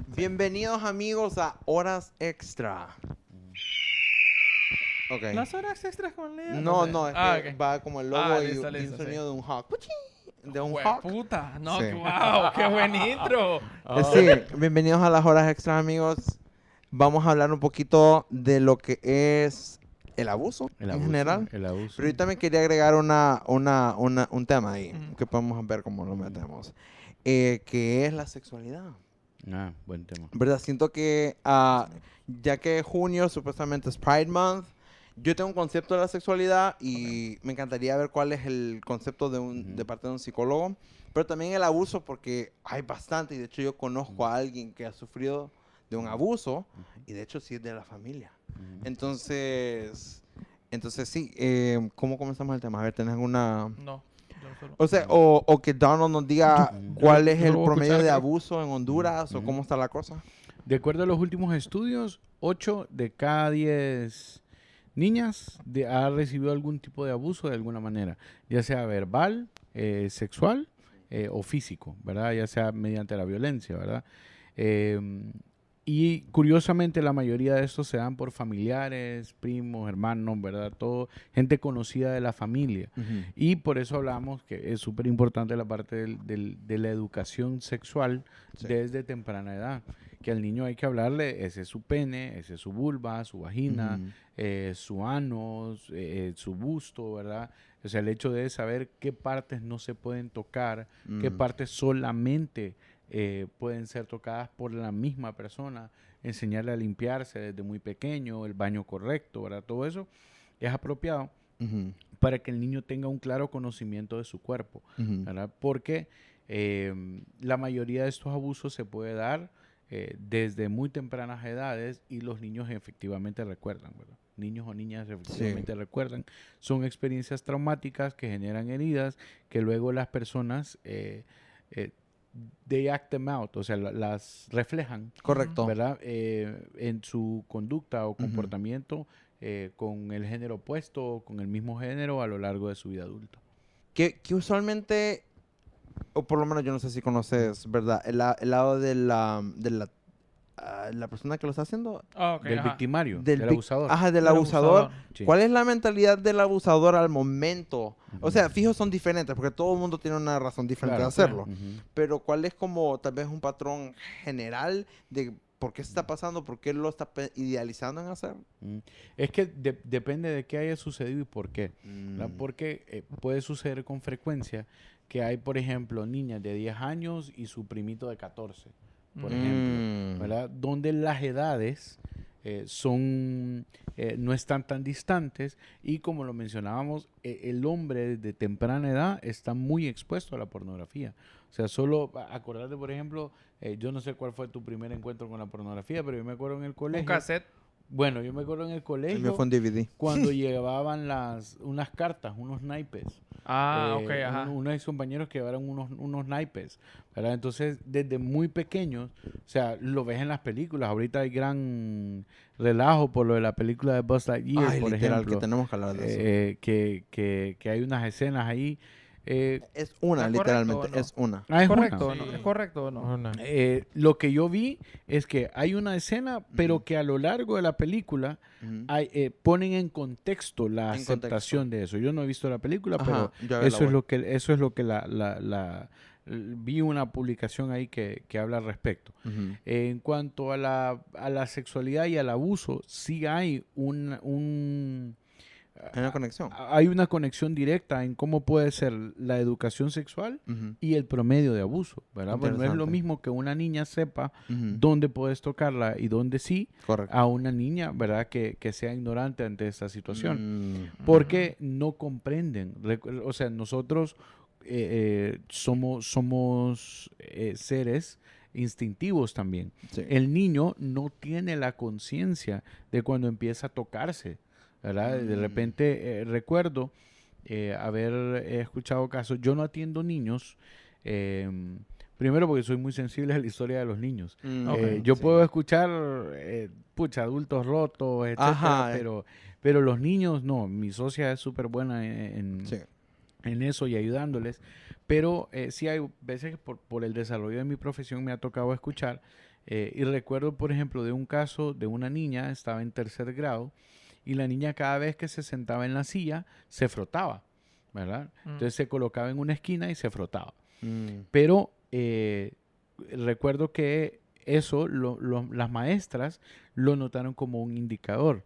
Bienvenidos amigos a Horas Extra. Ok. Las horas extras con Leo. No, sé. no, es que Ok. va como el logo y, Listo, y un listo, sí. sonido de un hawk. ¡Puchi! De un Hue hawk. puta. No, Sí. wow, qué buen intro. Sí, bienvenidos a las Horas Extra amigos. Vamos a hablar un poquito de lo que es el abuso en general. El abuso. Pero yo también quería agregar un tema ahí, Ujú. que podemos ver cómo lo metemos, que es la sexualidad. Ah, buen tema. ¿Verdad? Siento que ya que junio supuestamente es Pride Month, yo tengo un concepto de la sexualidad y me encantaría ver cuál es el concepto de parte de un psicólogo, pero también el abuso porque hay bastante y de hecho yo conozco a alguien que ha sufrido de un abuso y de hecho sí es de la familia. Entonces sí, ¿cómo comenzamos el tema? A ver, ¿tenés alguna...? No, yo solo. O sea, o que Donald nos diga cuál es yo lo el voy a promedio escuchar, de creo. abuso en Honduras o cómo está la cosa. De acuerdo a los últimos estudios, 8 de cada 10 niñas ha recibido algún tipo de abuso de alguna manera, ya sea verbal, sexual o físico, ¿verdad? Ya sea mediante la violencia, ¿verdad? Y curiosamente la mayoría de estos se dan por familiares, primos, hermanos, ¿verdad? Todo, gente conocida de la familia. Y por eso hablamos que es súper importante la parte de la educación sexual Sí. desde temprana edad. Que al niño hay que hablarle, ese es su pene, ese es su vulva, su vagina, su ano, su busto, ¿verdad? O sea, el hecho de saber qué partes no se pueden tocar, qué partes solamente pueden ser tocadas por la misma persona, enseñarle a limpiarse desde muy pequeño, el baño correcto, ¿verdad? Todo eso es apropiado para que el niño tenga un claro conocimiento de su cuerpo, ¿verdad? Porque la mayoría de estos abusos se puede dar desde muy tempranas edades y los niños efectivamente recuerdan, ¿verdad? Niños o niñas efectivamente recuerdan. Son experiencias traumáticas que generan heridas que luego las personas they act them out, o sea, las reflejan, Correcto. ¿verdad? En su conducta o comportamiento con el género opuesto o con el mismo género a lo largo de su vida adulta. Que usualmente, o por lo menos yo no sé si conoces, ¿verdad? El lado de la persona que lo está haciendo. Ok, Del ajá. victimario, Del del vic- abusador. Ajá, del Del abusador. abusador. Sí. ¿Cuál es la mentalidad del abusador al momento? O sea, fijos son diferentes porque todo el mundo tiene una razón diferente Claro. de hacerlo. Ujú. Pero ¿cuál es como tal vez un patrón general de por qué se está pasando, por qué lo está idealizando en hacer? Es que depende de qué haya sucedido y por qué. ¿Verdad? Porque puede suceder con frecuencia que hay, por ejemplo, niñas de 10 años y su primito de 14, por ejemplo, ¿verdad? Donde las edades no están tan distantes y como lo mencionábamos, el hombre de temprana edad está muy expuesto a la pornografía. O sea, solo acordate, por ejemplo, yo no sé cuál fue tu primer encuentro con la pornografía, pero yo me acuerdo en el colegio. Un cassette. Bueno, yo me acuerdo en el El mío colegio fue un DVD. cuando llevaban unas cartas, unos naipes. Ok, ajá. Unos compañeros que llevaron unos naipes, ¿verdad? Entonces, desde muy pequeños, o sea, lo ves en las películas. Ahorita hay gran relajo por lo de la película de Buzz Lightyear, Ay, por literal, ejemplo, que tenemos que hablar de eso. que hay unas escenas ahí. Es una, ¿Es correcto literalmente, o no? es una. Es ¿Es correcto una. o no? Sí. ¿Es correcto o no? Una. Lo que yo vi es que hay una escena, pero que a lo largo de la película ponen en contexto la En aceptación de eso. Yo no he visto la película, Ajá, yo pero a ver la eso es voy. lo que vi una publicación ahí que habla al respecto. En cuanto a la sexualidad y al abuso, sí hay Hay una conexión. hay una conexión directa en cómo puede ser la educación sexual y el promedio de abuso, ¿verdad? Pues no es lo Interesante. mismo que una niña sepa dónde puedes tocarla y dónde sí, Correcto. a una niña, ¿verdad? Que sea ignorante ante esta situación. Porque no comprenden. O sea, nosotros somos seres instintivos también. Sí. El niño no tiene la conciencia de cuando empieza a tocarse, ¿verdad? De repente recuerdo haber escuchado casos. Yo no atiendo niños, primero porque soy muy sensible a la historia de los niños. Yo Sí. puedo escuchar, adultos rotos, etcétera, Ajá, pero los niños no. Mi socia es súper buena Sí. en eso y ayudándoles. Pero sí hay veces que por el desarrollo de mi profesión me ha tocado escuchar. Y recuerdo, por ejemplo, de un caso de una niña, estaba en 3er grado, y la niña cada vez que se sentaba en la silla, se frotaba, ¿verdad? Entonces se colocaba en una esquina y se frotaba. Pero recuerdo que eso las maestras lo notaron como un indicador.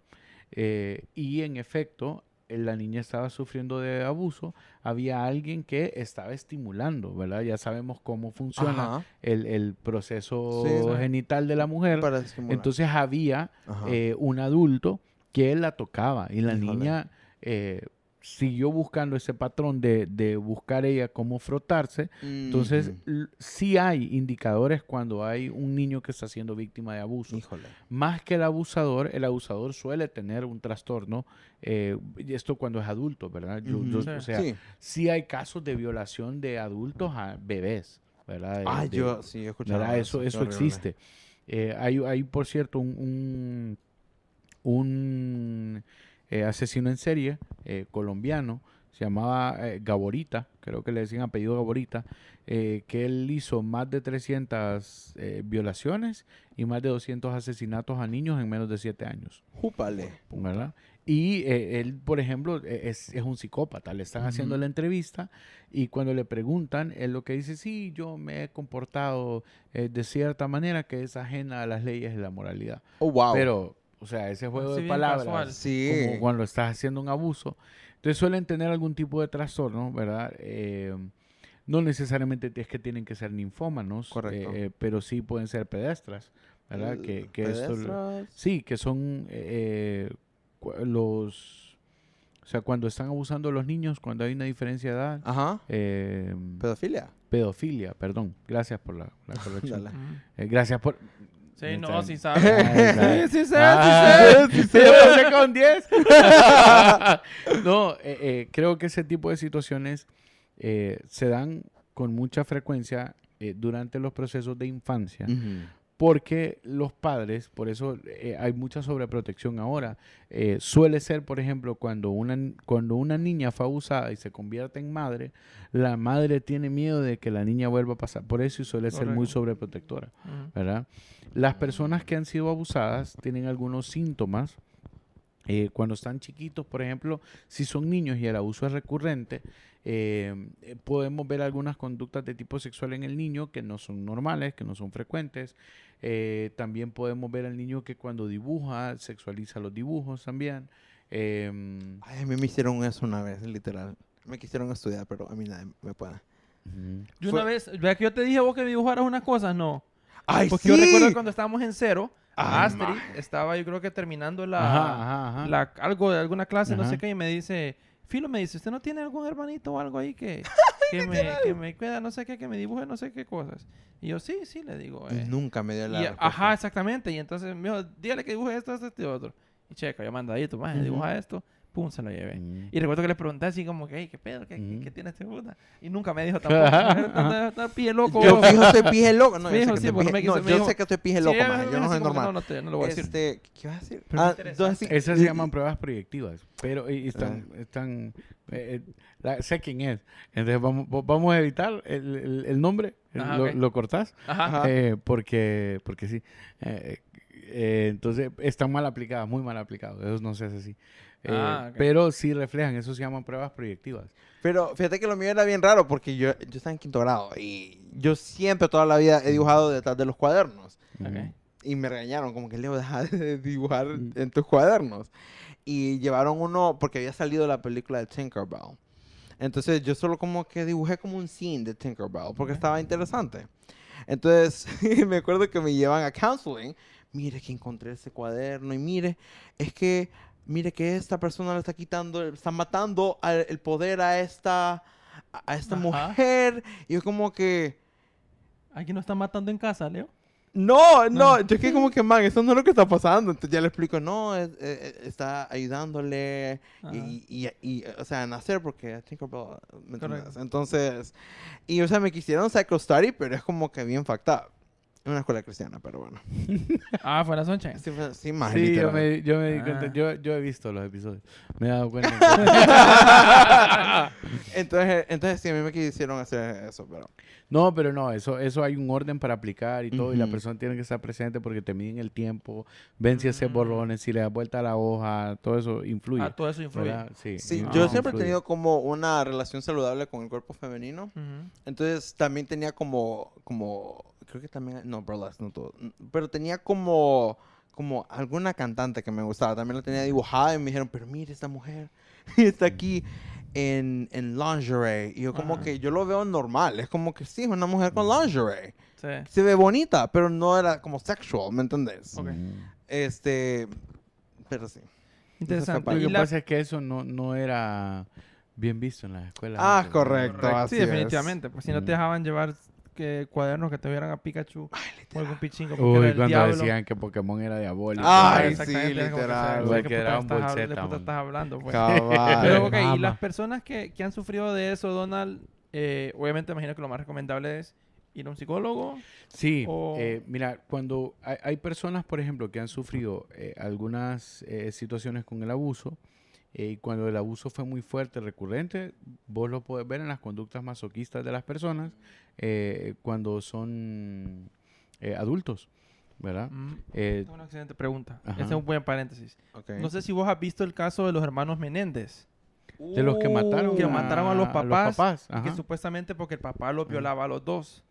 Y en efecto, la niña estaba sufriendo de abuso, había alguien que estaba estimulando, ¿verdad? Ya sabemos cómo funciona el proceso genital de la mujer. Para estimular. Entonces había un adulto que la tocaba y la niña siguió buscando ese patrón de buscar ella cómo frotarse. Entonces, sí hay indicadores cuando hay un niño que está siendo víctima de abuso. Híjole. Más que el abusador suele tener un trastorno, esto cuando es adulto, ¿verdad? O sea, sí hay casos de violación de adultos a bebés, ¿verdad? Yo he escuchado ¿verdad? Eso existe. Hay, por cierto, un asesino en serie colombiano, se llamaba Gaborita, creo que le decían apellido Gaborita, que él hizo más de 300 violaciones y más de 200 asesinatos a niños en menos de 7 años. ¡Júpale! ¿Verdad? Y él, por ejemplo, es un psicópata. Le están haciendo la entrevista y cuando le preguntan, él lo que dice, sí, yo me he comportado de cierta manera que es ajena a las leyes de la moralidad. ¡Oh, wow! Pero, o sea, ese juego de palabras, como cuando estás haciendo un abuso. Entonces suelen tener algún tipo de trastorno, ¿verdad? No necesariamente es que tienen que ser ninfómanos, pero sí pueden ser pedestras, ¿verdad? Sí, que son o sea, cuando están abusando de los niños, cuando hay una diferencia de edad. Pedofilia, perdón. Gracias por la corrección. Gracias por... Sí, no, sí sabe. Sí sé. Yo pasé con 10. No, creo que ese tipo de situaciones se dan con mucha frecuencia durante los procesos de infancia. Porque los padres, por eso hay mucha sobreprotección ahora. Suele ser, por ejemplo, cuando una niña fue abusada y se convierte en madre, la madre tiene miedo de que la niña vuelva a pasar por eso y suele ser muy sobreprotectora, ¿verdad? Las personas que han sido abusadas tienen algunos síntomas. Cuando están chiquitos, por ejemplo, si son niños y el abuso es recurrente, podemos ver algunas conductas de tipo sexual en el niño que no son normales, que no son frecuentes. También podemos ver al niño que cuando dibuja, sexualiza los dibujos también. A mí me hicieron eso una vez, literal. Me quisieron estudiar, pero a mí nadie me puede. Yo una vez, ¿vea que yo te dije vos que me dibujaras unas cosas? No. ¡Ay, porque yo recuerdo cuando estábamos en cero, Astrid estaba, yo creo que terminando algo de alguna clase, no sé qué, y me dice, Filo, me dice, ¿usted no tiene algún hermanito o algo ahí que me cuida, no sé qué, que me dibuje no sé qué cosas? Y yo, sí, le digo. Nunca me dio la respuesta. Ajá, exactamente. Y entonces me dijo, dígale que dibuje esto y otro. Y checa, yo mandadito, dibuja esto. Pum, se lo llevé. Y recuerdo que le pregunté así como que, ¿qué pedo? ¿Qué tiene este puta? Y nunca me dijo tampoco. Está pije loco. Yo fijo, estoy pije loco. No, yo sé que estoy pije loco, yo no soy normal. No lo voy a decir. ¿Qué vas a decir? Esas se llaman pruebas proyectivas. Pero sé quién es. Entonces vamos a evitar el nombre. ¿Lo cortás? Porque sí. Entonces están mal aplicadas, muy mal aplicadas. Eso no se hace así. Pero sí reflejan, eso se llaman pruebas proyectivas. Pero fíjate que lo mío era bien raro porque yo estaba en 5º grado y yo siempre toda la vida he dibujado detrás de los cuadernos. Y me regañaron como que Leo, deja de dibujar en tus cuadernos. Y llevaron uno porque había salido la película de Tinkerbell. Entonces yo solo como que dibujé como un scene de Tinkerbell porque estaba interesante. Entonces me acuerdo que me llevan a counseling. Mire que encontré ese cuaderno y mire que esta persona le está quitando, está matando el poder a esta mujer. Y yo como que... ¿Aquí no está matando en casa, Leo? No, yo que como que, man, eso no es lo que está pasando. Entonces ya le explico, no, está ayudándole y o sea, a nacer porque Tinkerbell, ¿me entiendes? Entonces, y o sea, me quisieron psycho study, pero es como que bien fucked up. En una escuela cristiana, pero bueno. Ah, fue la Sunshine. Sí, más Sí, yo literal. me di cuenta. Yo he visto los episodios. Me he dado cuenta. Entonces sí, a mí me quisieron hacer eso, pero... No, pero no, eso hay un orden para aplicar y todo, y la Ujú. persona tiene que estar presente porque te miden el tiempo, ven si haces borrones, si le das vuelta a la hoja, todo eso influye. Todo eso influye. ¿Verdad? Sí, Sí, yo siempre he influye. tenido como una relación saludable con el cuerpo femenino. Ujú. Entonces también tenía como, creo que también, no, burlesque, no todo, pero tenía como alguna cantante que me gustaba. También la tenía dibujada y me dijeron, pero mire, esta mujer está aquí en lingerie. Y yo como Ajá. que yo lo veo normal. Es como que sí, es una mujer con lingerie. Sí. Se ve bonita, pero no era como sexual, ¿me entendés? Ok. Pero sí. Interesante. Lo Y que la- pasa es que eso no era bien visto en las escuelas. Ah, antes, correcto. Correcto. así Sí, es. definitivamente. Pues si no te dejaban llevar cuadernos que te vieran a Pikachu o algún pichingo porque Uy, era el cuando diablo. decían que Pokémon era diabólico. Ay, Exactamente, sí, era como que, literal. Igual ¿qué que puta Dragon Ball estás hab- de Z, puta man. estás hablando? Pues? Cabal. Pero, ok, y Mama. las personas que han sufrido de eso, Donald, obviamente imagino que lo más recomendable es ir a un psicólogo. Sí, O- mira, cuando hay personas, por ejemplo, que han sufrido algunas situaciones con el abuso, y cuando el abuso fue muy fuerte, recurrente, vos lo podés ver en las conductas masoquistas de las personas cuando son adultos, ¿verdad? Tengo una excelente pregunta. Ajá. Ese es un buen paréntesis. Ok. No sé si vos has visto el caso de los hermanos Menéndez. De los que mataron, Que mataron a los papás. Que ajá. supuestamente porque el papá los violaba a los dos.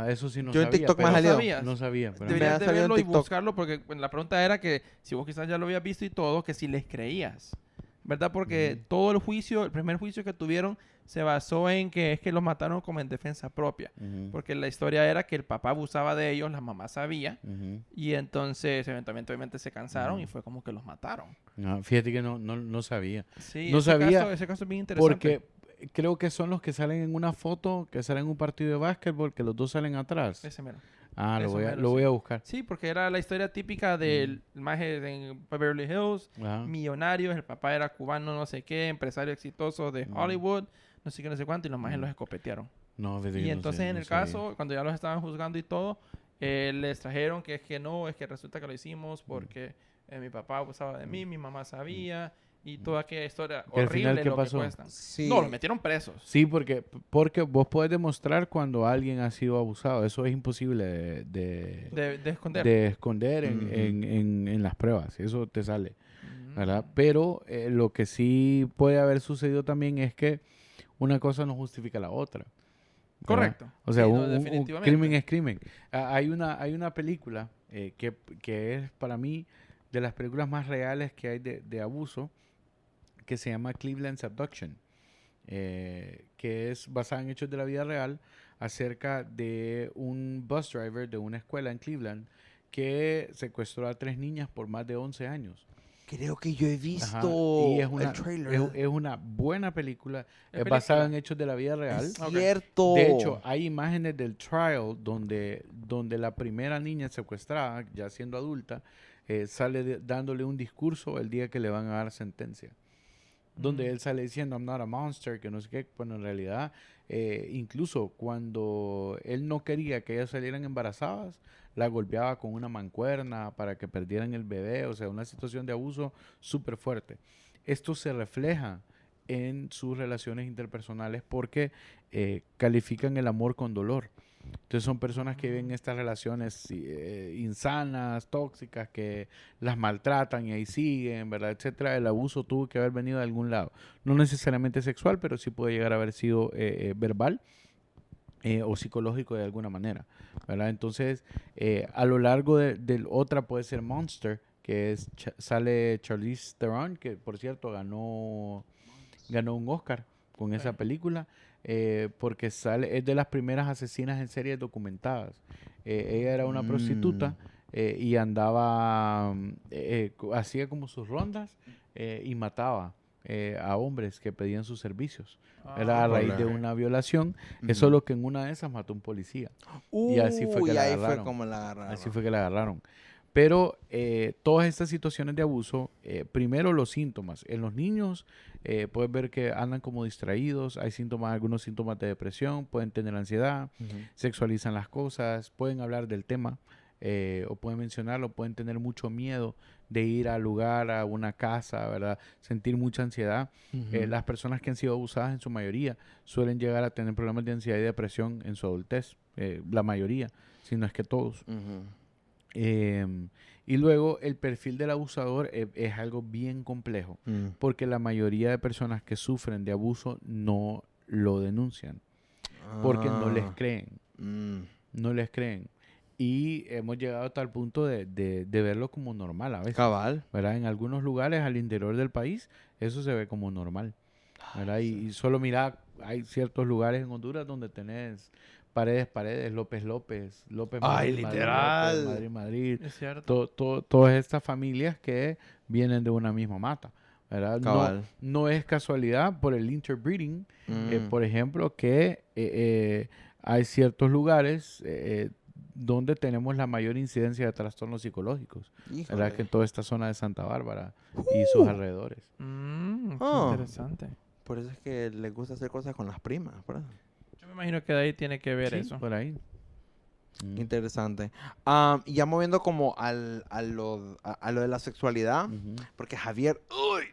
Eso sí no Yo en sabía. TikTok me pero- ha salido. ¿Sabías? No sabía, pero... Me Deberías ha de salido en verlo y TikTok. buscarlo porque bueno, la pregunta era que si vos quizás ya lo habías visto y todo, que si les creías. ¿Verdad? Porque todo el juicio, el primer juicio que tuvieron se basó en que es que los mataron como en defensa propia. Ujú, Porque la historia era que el papá abusaba de ellos, la mamá sabía. ujú. Y entonces eventualmente obviamente se cansaron y fue como que los mataron. No, fíjate que no sabía. Sí, No sabía ese caso es bien interesante. Porque creo que son los que salen en una foto, que salen en un partido de básquetbol, que los dos salen atrás. Ese mero. Lo eso mero, lo sí. voy a buscar. Sí, porque era la historia típica del maje en Beverly Hills, Ajá. millonarios, el papá era cubano, no sé qué, empresario exitoso de Hollywood, no sé qué, no sé cuánto, y los majes los escopetearon. No, fíjate Y que no entonces sé, en no el sabía. caso, cuando ya los estaban juzgando y todo, les trajeron que es que no, es que resulta que lo hicimos porque mi papá abusaba de mí, mi mamá sabía, y toda aquella historia ¿Y al horrible final qué lo pasó? que cuestan. Sí. No, los metieron presos. Sí, porque vos podés demostrar cuando alguien ha sido abusado. Eso es imposible De esconder. de esconder Ujú. en las pruebas. Eso te sale, Mm. ¿verdad? Pero lo que sí puede haber sucedido también es que una cosa no justifica la otra. ¿verdad? Correcto. O sea, Sí, no, un definitivamente. crimen es crimen. Hay una película que es para mí de las películas más reales que hay de abuso, que se llama Cleveland's Abduction, que es basada en hechos de la vida real acerca de un bus driver de una escuela en Cleveland que secuestró a 3 niñas por más de 11 años. Creo que yo he Ajá, visto y es una, el trailer. es una buena película, ¿Es basada película? en hechos de la vida real. Es Ok. cierto. De hecho, hay imágenes del trial donde la primera niña secuestrada, ya siendo adulta, sale dándole un discurso el día que le van a dar sentencia. Donde él sale diciendo, I'm not a monster, que no sé qué. Bueno, en realidad, incluso cuando él no quería que ellas salieran embarazadas, la golpeaba con una mancuerna para que perdieran el bebé. O sea, una situación de abuso súper fuerte. Esto se refleja en sus relaciones interpersonales porque califican el amor con dolor. Entonces son personas que viven estas relaciones insanas, tóxicas, que las maltratan y ahí siguen, ¿verdad? Etcétera. El abuso tuvo que haber venido de algún lado. No necesariamente sexual, pero sí puede llegar a haber sido verbal o psicológico de alguna manera, ¿verdad? Entonces, a lo largo de otra puede ser Monster, que es sale Charlize Theron, que por cierto ganó un Oscar con esa película, porque es de las primeras asesinas en serie documentadas. Ella era una prostituta y andaba, hacía como sus rondas y mataba a hombres que pedían sus servicios. Era a raíz de una violación, es solo que en una de esas mató a un policía. Y así fue que la ahí agarraron. fue como la agarraron. Así fue que la agarraron. Pero todas estas situaciones de abuso, primero los síntomas. En los niños puedes ver que andan como distraídos, hay algunos síntomas de depresión, pueden tener ansiedad, sexualizan las cosas, pueden hablar del tema o pueden mencionarlo, pueden tener mucho miedo de ir al lugar, a una casa, ¿verdad? Sentir mucha ansiedad. Las personas que han sido abusadas en su mayoría suelen llegar a tener problemas de ansiedad y depresión en su adultez, la mayoría, si no es que todos. Y luego el perfil del abusador es algo bien complejo, porque la mayoría de personas que sufren de abuso no lo denuncian, porque no les creen, no les creen. Y hemos llegado a tal punto de verlo como normal a veces. Cabal. ¿Verdad? En algunos lugares al interior del país eso se ve como normal, ¿verdad? Y solo mira, hay ciertos lugares en Honduras donde tenés paredes, López Madrid, Ay, literal. Madrid. Es cierto. Todas estas familias que vienen de una misma mata, ¿verdad? Cabal. No es casualidad por el interbreeding, por ejemplo, que hay ciertos lugares donde tenemos la mayor incidencia de trastornos psicológicos, ¿verdad? Que en toda esta zona de Santa Bárbara y sus alrededores. Qué interesante. Por eso es que les gusta hacer cosas con las primas, ¿verdad? Yo me imagino que de ahí tiene que ver eso. Por ahí. Interesante. Y ya moviendo como a lo de la sexualidad, porque Javier... ¡Uy!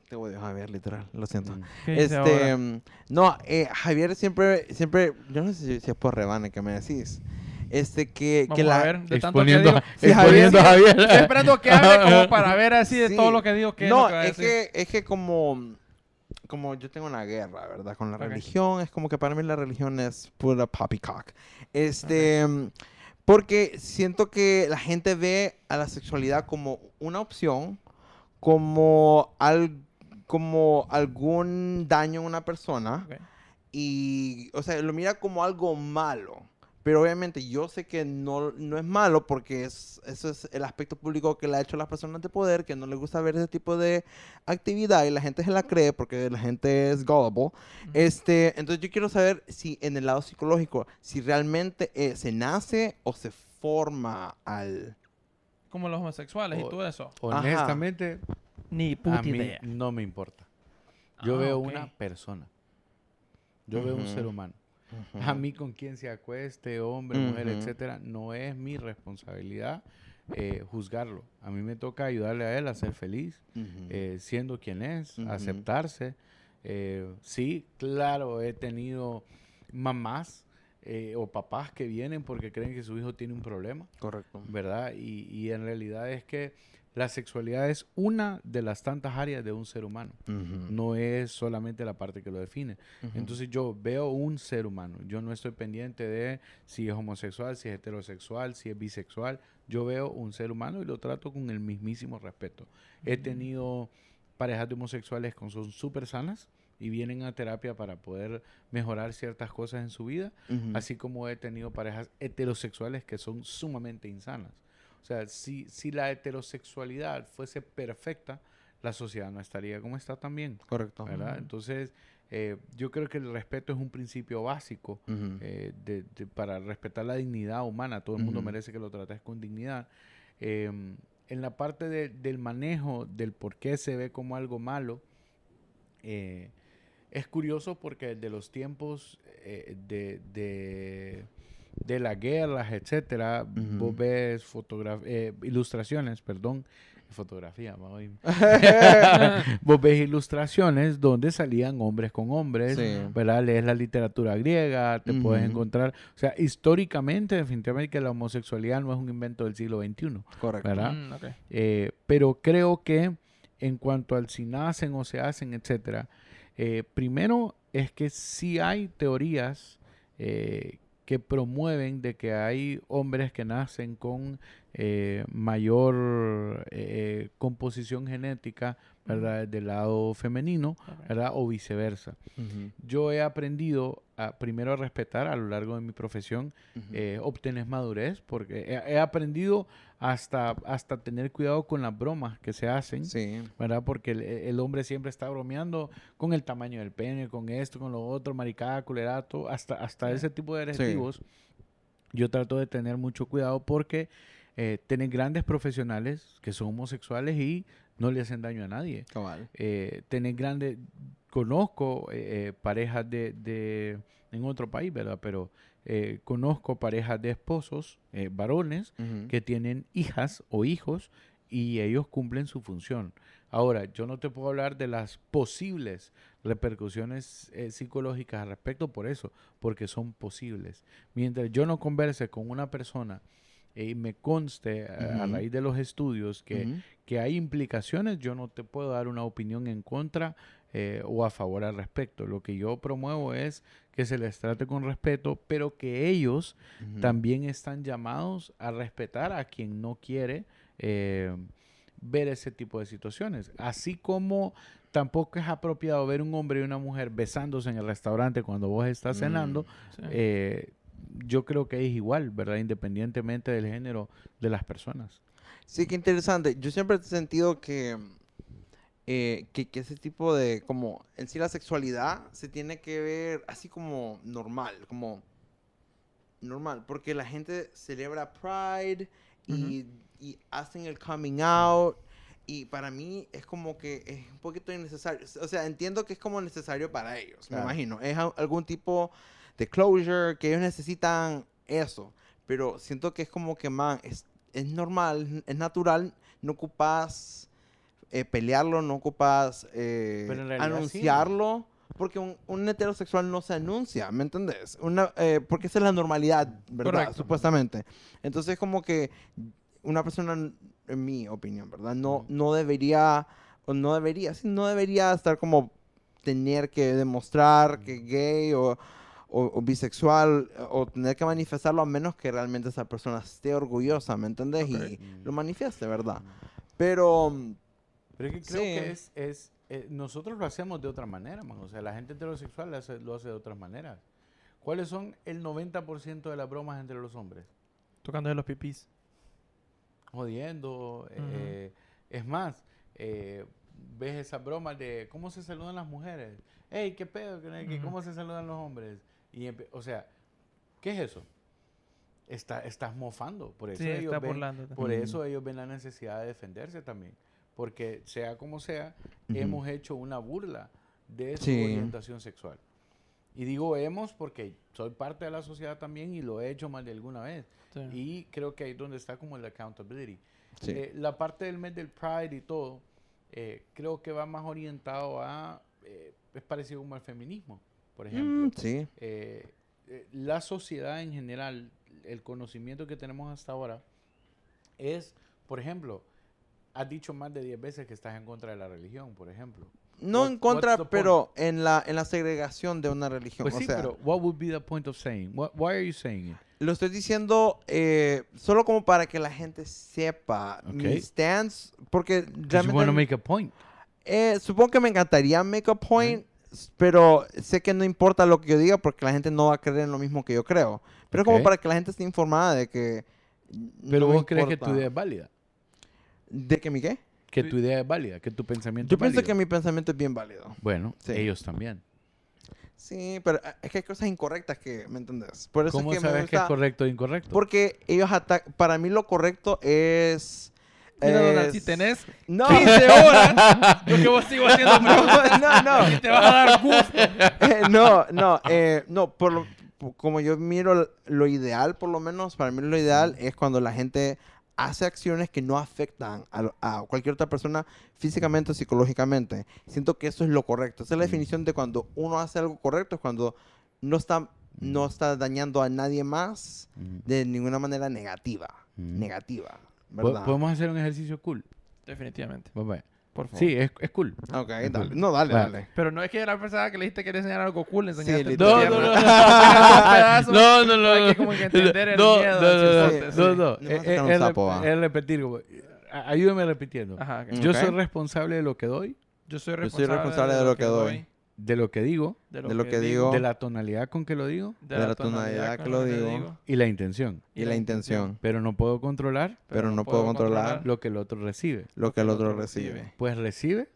Te odio, Javier, literal, lo siento. ¿Qué dice ahora? No, Javier siempre, yo no sé si es por rebane que me decís. Vamos a ver, de tanto que Exponiendo, digo. exponiendo a Javier. Estoy esperando que hable como para ver así de Sí. todo lo que digo que No, es lo que va a decir. es que como yo tengo una guerra, ¿verdad? Con la religión, es como que para mí la religión es pura poppycock. Porque siento que la gente ve a la sexualidad como una opción, como algún daño en una persona. Ok. Y, o sea, lo mira como algo malo. Pero obviamente yo sé que no es malo porque eso es el aspecto público que le ha hecho a las personas de poder, que no les gusta ver ese tipo de actividad y la gente se la cree porque la gente es gullible. Entonces yo quiero saber si en el lado psicológico, si realmente se nace o se forma al... Como los homosexuales y todo eso. Honestamente, Ni a puta mí idea. no me importa. Yo veo ok. una persona. Yo veo un ser humano. A mí con quien se acueste, hombre, mujer, etcétera, no es mi responsabilidad juzgarlo. A mí me toca ayudarle a él a ser feliz, siendo quien es, aceptarse. Sí, claro, he tenido mamás o papás que vienen porque creen que su hijo tiene un problema. Correcto. ¿Verdad? Y en realidad es que la sexualidad es una de las tantas áreas de un ser humano. No es solamente la parte que lo define. Entonces yo veo un ser humano. Yo no estoy pendiente de si es homosexual, si es heterosexual, si es bisexual. Yo veo un ser humano y lo trato con el mismísimo respeto. He tenido parejas de homosexuales que son súper sanas y vienen a terapia para poder mejorar ciertas cosas en su vida, así como he tenido parejas heterosexuales que son sumamente insanas. O sea, si la heterosexualidad fuese perfecta, la sociedad no estaría como está también. Correcto. ¿Verdad? Entonces, yo creo que el respeto es un principio básico para respetar la dignidad humana. Todo el mundo merece que lo trates con dignidad. En la parte del manejo, del por qué se ve como algo malo, es curioso porque de los tiempos de las guerras, etcétera, vos ves ilustraciones, fotografía, vos ves ilustraciones donde salían hombres con hombres, ¿verdad? Lees la literatura griega, te puedes encontrar, o sea, históricamente, definitivamente que la homosexualidad no es un invento del siglo XXI, correcto, ¿verdad? Okay. Pero creo que en cuanto al si nacen o se hacen, etcétera, primero es que sí hay teorías que promueven de que hay hombres que nacen con mayor composición genética, ¿verdad? Del lado femenino, ¿verdad? O viceversa. Yo he aprendido primero a respetar a lo largo de mi profesión, obtener madurez, porque he aprendido hasta tener cuidado con las bromas que se hacen, ¿verdad? Porque el hombre siempre está bromeando con el tamaño del pene, con esto, con lo otro, maricada, culerato, hasta ese tipo de adjetivos. Yo trato de tener mucho cuidado porque tenés grandes profesionales que son homosexuales y no le hacen daño a nadie. Cabal. Conozco parejas en otro país, ¿verdad? Pero conozco parejas de esposos, varones, que tienen hijas o hijos y ellos cumplen su función. Ahora, yo no te puedo hablar de las posibles repercusiones psicológicas al respecto por eso, porque son posibles. Mientras yo no converse con una persona y me conste a raíz de los estudios que hay implicaciones, yo no te puedo dar una opinión en contra o a favor al respecto. Lo que yo promuevo es que se les trate con respeto, pero que ellos también están llamados a respetar a quien no quiere ver ese tipo de situaciones. Así como tampoco es apropiado ver un hombre y una mujer besándose en el restaurante cuando vos estás cenando, yo creo que es igual, ¿verdad? Independientemente del género de las personas. Sí, qué interesante. Yo siempre he sentido que ese tipo de, como, en sí la sexualidad se tiene que ver así como normal, porque la gente celebra Pride y hacen el coming out, y para mí es como que es un poquito innecesario. O sea, entiendo que es como necesario para ellos, claro. Me imagino. Es algún tipo de closure que ellos necesitan eso, pero siento que es como que, man, es normal, es natural, no ocupas pelearlo, no ocupas anunciarlo, sí. Porque un heterosexual no se anuncia, ¿me entendés? Porque esa es la normalidad, ¿verdad? Correcto. Supuestamente. Entonces, como que una persona, en mi opinión, ¿verdad? No debería estar como tener que demostrar que es gay o bisexual o tener que manifestarlo a menos que realmente esa persona esté orgullosa, ¿me entendés? Okay. Y lo manifieste, ¿verdad? Pero es que creo que nosotros lo hacemos de otra manera, man. O sea, la gente heterosexual lo hace de otras maneras. ¿Cuáles son el 90% de las bromas entre los hombres? Tocando de los pipís. Jodiendo. Es más, ves esas bromas de cómo se saludan las mujeres. Ey, ¿qué pedo? ¿Cómo se saludan los hombres? O sea, ¿qué es eso? Estás mofando. Por eso, ellos ven la necesidad de defenderse también. Porque sea como sea, hemos hecho una burla de su orientación sexual. Y digo hemos porque soy parte de la sociedad también y lo he hecho más de alguna vez. Sí. Y creo que ahí es donde está como el accountability. Sí. La parte del mes del Pride y todo, creo que va más orientado a... es parecido como al feminismo, por ejemplo. Sí. La sociedad en general, el conocimiento que tenemos hasta ahora es, por ejemplo... Has dicho más de 10 veces que estás en contra de la religión, por ejemplo. No en contra, pero en la segregación de una religión. Pues sí, pero what would be the point of saying? Why are you saying it? Lo estoy diciendo solo como para que la gente sepa mi stance, porque realmente... You want to make a point. Supongo que me encantaría make a point, pero sé que no importa lo que yo diga porque la gente no va a creer en lo mismo que yo creo. Pero es como para que la gente esté informada de que... Pero vos crees que tu idea es válida. ¿De que mi qué? Que tu idea es válida, que tu pensamiento es válido. Yo pienso que mi pensamiento es bien válido. Bueno, ellos también. Sí, pero es que hay cosas incorrectas que, ¿me entendés? Por eso ¿Cómo es que sabes que es correcto o incorrecto? Porque ellos para mí lo correcto es... Mira, Donald, si tenés 15 horas, lo que vos sigo haciendo preguntas, y te vas a dar gusto. Como yo miro lo ideal, por lo menos, para mí lo ideal es cuando la gente... hace acciones que no afectan a cualquier otra persona físicamente o psicológicamente. Siento que eso es lo correcto. Esa es la definición de cuando uno hace algo correcto, es cuando no está dañando a nadie más de ninguna manera negativa. ¿Verdad? ¿Podemos hacer un ejercicio cool? Definitivamente. Bye. Por favor. Sí, es cool. Ok, es dale. Cool. No, dale. Pero no es que la persona que le dijiste que le enseñara algo cool, le enseñaste No. Hay que como que entender el miedo. Es repetir. Ayúdame repitiendo. Ajá, yo soy responsable de lo que doy. Yo soy responsable de lo que doy. De lo que digo. De lo que digo. De la tonalidad con que lo digo. De la tonalidad que lo digo. Y la intención. Pero no puedo controlar. Lo que el otro recibe. Pues recibe.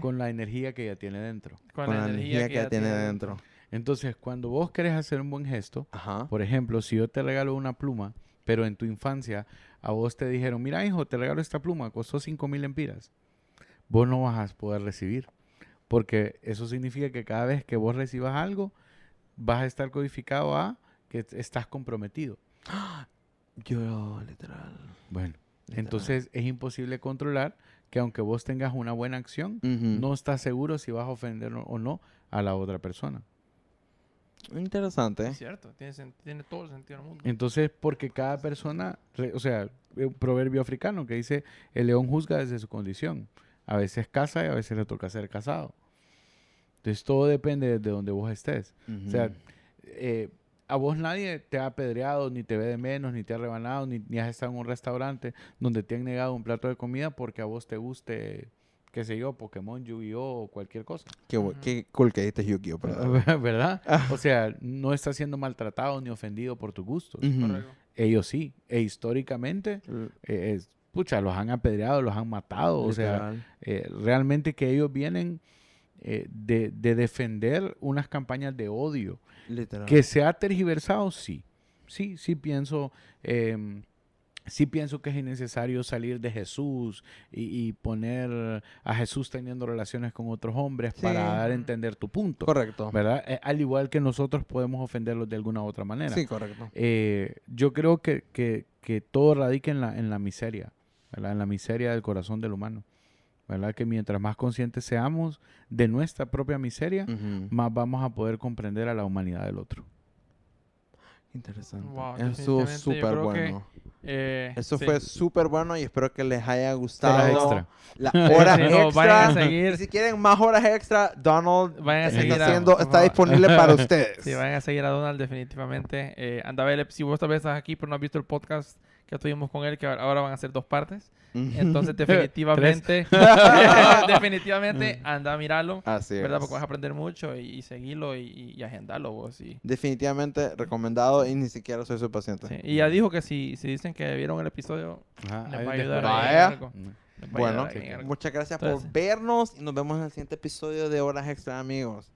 Con la energía que ya tiene dentro. Con la energía que ya tiene dentro. Entonces, cuando vos querés hacer un buen gesto, por ejemplo, si yo te regalo una pluma pero en tu infancia a vos te dijeron, mira hijo, te regalo esta pluma, costó 5,000 lempiras. Vos no vas a poder recibir, porque eso significa que cada vez que vos recibas algo, vas a estar codificado a que estás comprometido. Yo, literal. Bueno, entonces es imposible controlar que aunque vos tengas una buena acción, no estás seguro si vas a ofender o no a la otra persona. Interesante. Es cierto, tiene todo el sentido del mundo. Entonces, porque cada persona, o sea, un proverbio africano que dice, el león juzga desde su condición. A veces caza y a veces le toca ser cazado. Entonces, todo depende de donde vos estés. O sea, a vos nadie te ha apedreado, ni te ve de menos, ni te ha rebanado, ni has estado en un restaurante donde te han negado un plato de comida porque a vos te guste, qué sé yo, Pokémon, Yu-Gi-Oh! O cualquier cosa. Qué cool que dijiste Yu-Gi-Oh! ¿Verdad? O sea, no estás siendo maltratado ni ofendido por tus gustos. Correcto. Ellos sí. E históricamente, los han apedreado, los han matado. Literal. O sea, realmente que ellos vienen de defender unas campañas de odio. Literal. Que se ha tergiversado, sí. Sí pienso... sí pienso que es innecesario salir de Jesús y poner a Jesús teniendo relaciones con otros hombres para dar a entender tu punto. Correcto. ¿Verdad? Al igual que nosotros podemos ofenderlos de alguna u otra manera. Sí, correcto. Yo creo que todo radica en la miseria, ¿verdad? En la miseria del corazón del humano. ¿Verdad? Que mientras más conscientes seamos de nuestra propia miseria, más vamos a poder comprender a la humanidad del otro. Interesante. Wow, Eso estuvo súper bueno. Eso fue súper bueno y espero que les haya gustado. Las horas extra. Vayan a seguir. Y si quieren más horas extra, Donald está disponible para ustedes. Sí, vayan a seguir a Donald definitivamente. Andabel, si vos tal vez estás aquí pero no has visto el podcast que tuvimos con él, que ahora van a ser 2 partes. Entonces, definitivamente, anda a mirarlo. Así es. ¿Verdad? Porque vas a aprender mucho y seguirlo y agendarlo vos. Definitivamente recomendado y ni siquiera soy su paciente. Sí. Y ya dijo que si dicen que vieron el episodio, les va a ayudar. Vaya. Bueno, muchas gracias por vernos y nos vemos en el siguiente episodio de Horas Extra, amigos.